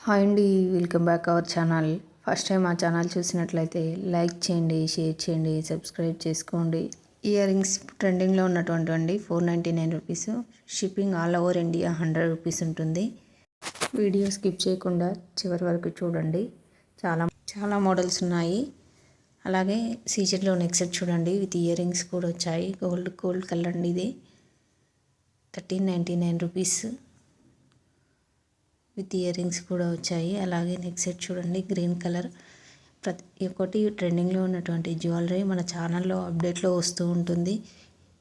Hi అండి, welcome back our channel. First time మా channel చూసినట్లయితే లైక్ చేయండి, షేర్ చేయండి, సబ్స్క్రైబ్ చేసుకోండి. ఇయర్ రింగ్స్ ట్రెండింగ్లో ఉన్నటువంటి 499 rupees, shipping all over India 100 rupees ఉంటుంది. వీడియో స్కిప్ చేయకుండా చివరి వరకు చూడండి. చాలా చాలా మోడల్స్ ఉన్నాయి. అలాగే సీజెడ్లో నెక్ సెట్ చూడండి, విత్ ఇయర్ రింగ్స్ కూడా వచ్చాయి. గోల్డ్ కలర్ అండి ఇది. 1399 రూపీస్ విత్ ఇయర్ రింగ్స్ కూడా వచ్చాయి. అలాగే నెక్ సెట్ చూడండి, గ్రీన్ కలర్. ప్రతి ఒక్కటి ట్రెండింగ్లో ఉన్నటువంటి జ్యువెలరీ మన ఛానల్లో అప్డేట్లో వస్తూ ఉంటుంది.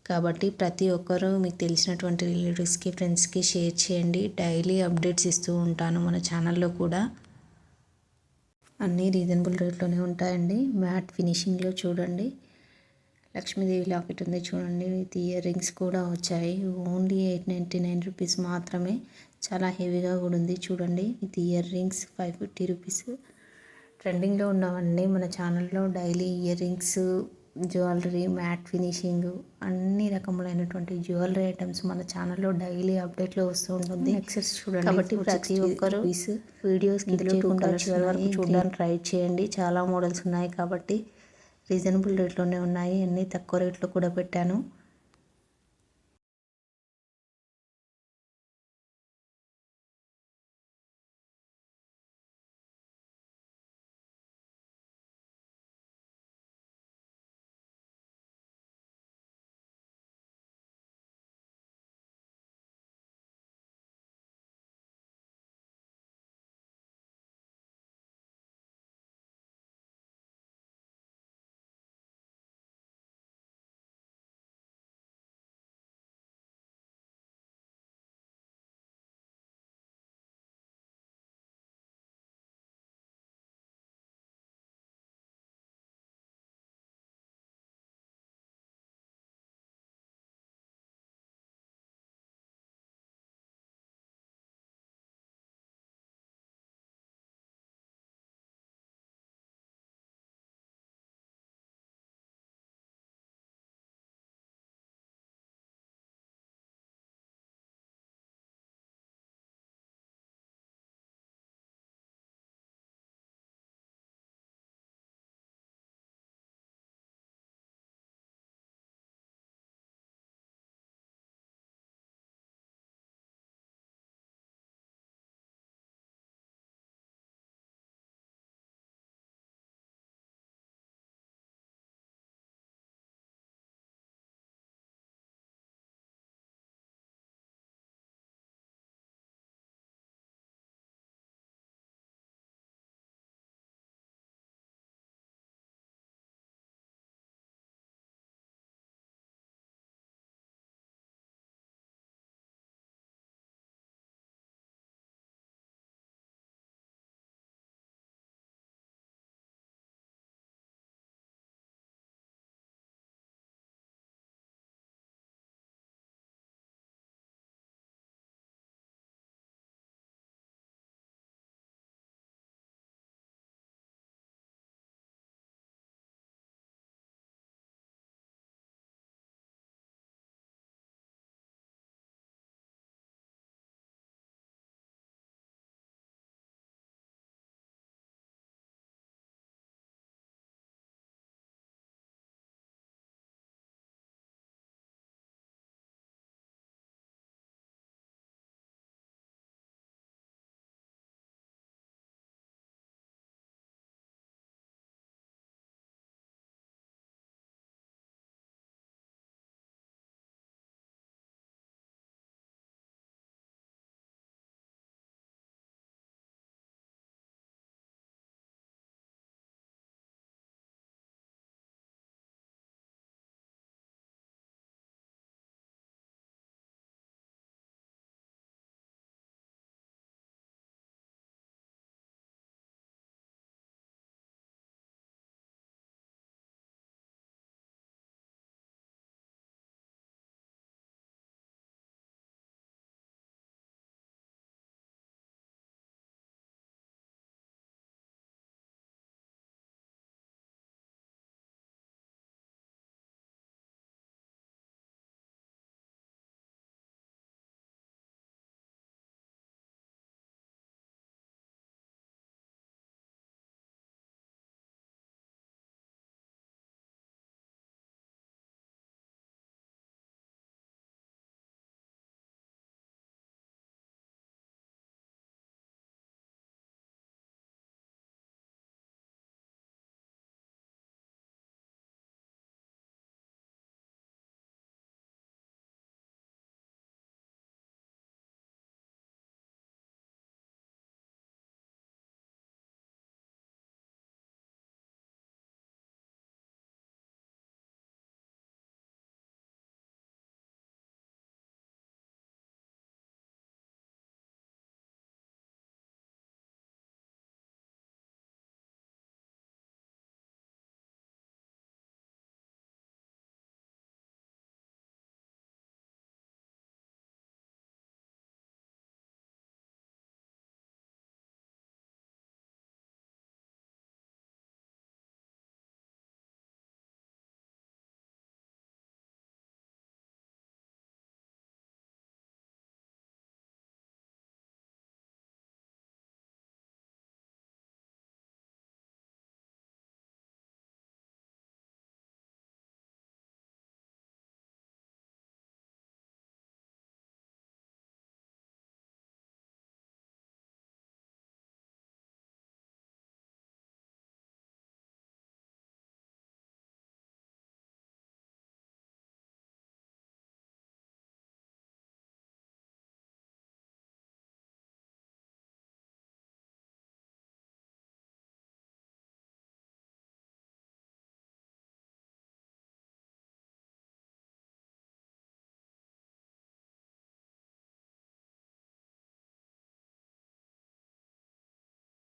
కాబట్టి ప్రతి ఒక్కరూ మీకు తెలిసినటువంటి రిలేటివ్స్కి, ఫ్రెండ్స్కి షేర్ చేయండి. డైలీ అప్డేట్స్ ఇస్తూ ఉంటాను మన ఛానల్లో కూడా. అన్నీ రీజనబుల్ రేట్లోనే ఉంటాయండి. మ్యాట్ ఫినిషింగ్లో చూడండి, లక్ష్మీదేవి లాకెట్ ఉంది చూడండి, విత్ ఇయర్ రింగ్స్ కూడా వచ్చాయి. ఓన్లీ 899 రూపీస్ మాత్రమే. చాలా హెవీగా కూడా ఉంది చూడండి, విత్ ఇయర్ రింగ్స్ 550 రూపీస్. ట్రెండింగ్లో ఉన్నవన్నీ మన ఛానల్లో daily ear rings, jewellery, matte finishing, అన్ని రకములైనటువంటి జ్యువెలరీ ఐటమ్స్ మన ఛానల్లో డైలీ అప్డేట్లో వస్తూ ఉంటుంది. నెక్సెస్ చూడండి. కాబట్టి ప్రతి ఒక్కరు వీడియోస్ స్కిప్ చేయకుండా చివరి వరకు చూడడానికి ట్రై చేయండి. చాలా మోడల్స్ ఉన్నాయి కాబట్టి రీజనబుల్ రేట్లోనే ఉన్నాయి. అన్నీ తక్కువ రేట్లో కూడా పెట్టాను.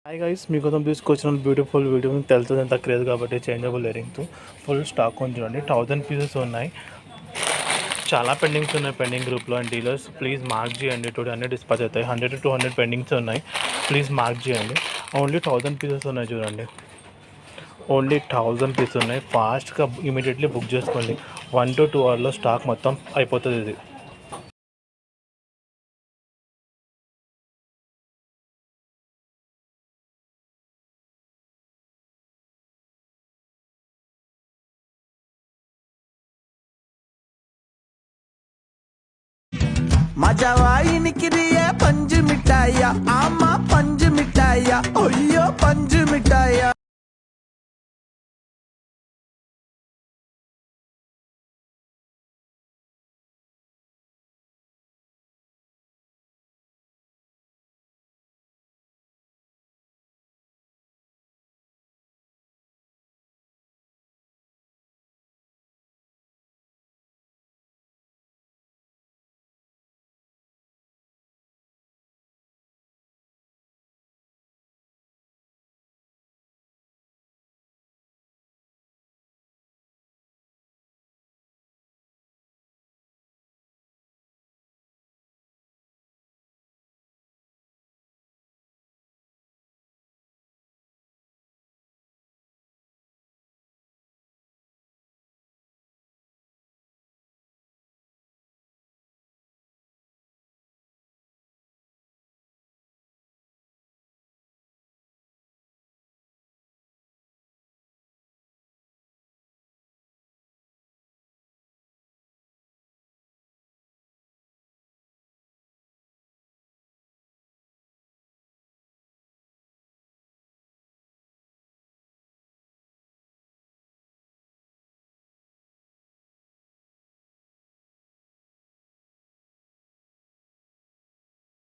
హాయ్ గైస్, మీకోసం తీసుకొచ్చిన బ్యూటిఫుల్ వీడియో. మీకు తెలుస్తుంది ఎంత క్రేజ్ కాబట్టి చేంజబుల్ ఇయరింగ్స్ ఫుల్ స్టాక్ ఉంది చూడండి. 1000 పీసెస్ ఉన్నాయి. చాలా పెండింగ్స్ ఉన్నాయి పెండింగ్ గ్రూప్లో. అండ్ డీలర్స్ ప్లీజ్ మార్క్ చేయండి. టుడే అన్నీ డిస్పాచ్ అవుతాయి. 100 to 200 పెండింగ్స్ ఉన్నాయి. ప్లీజ్ మార్క్ చేయండి. ఓన్లీ 1000 పీసెస్ ఉన్నాయి చూడండి. ఓన్లీ 1000 పీసెస్ ఉన్నాయి. ఫాస్ట్గా ఇమీడియట్లీ బుక్ చేసుకోండి. 1 to 2 అవర్లో స్టాక్ మొత్తం అయిపోతుంది ఇది. माझ्या वाईन किरी पंच मिठाया आमा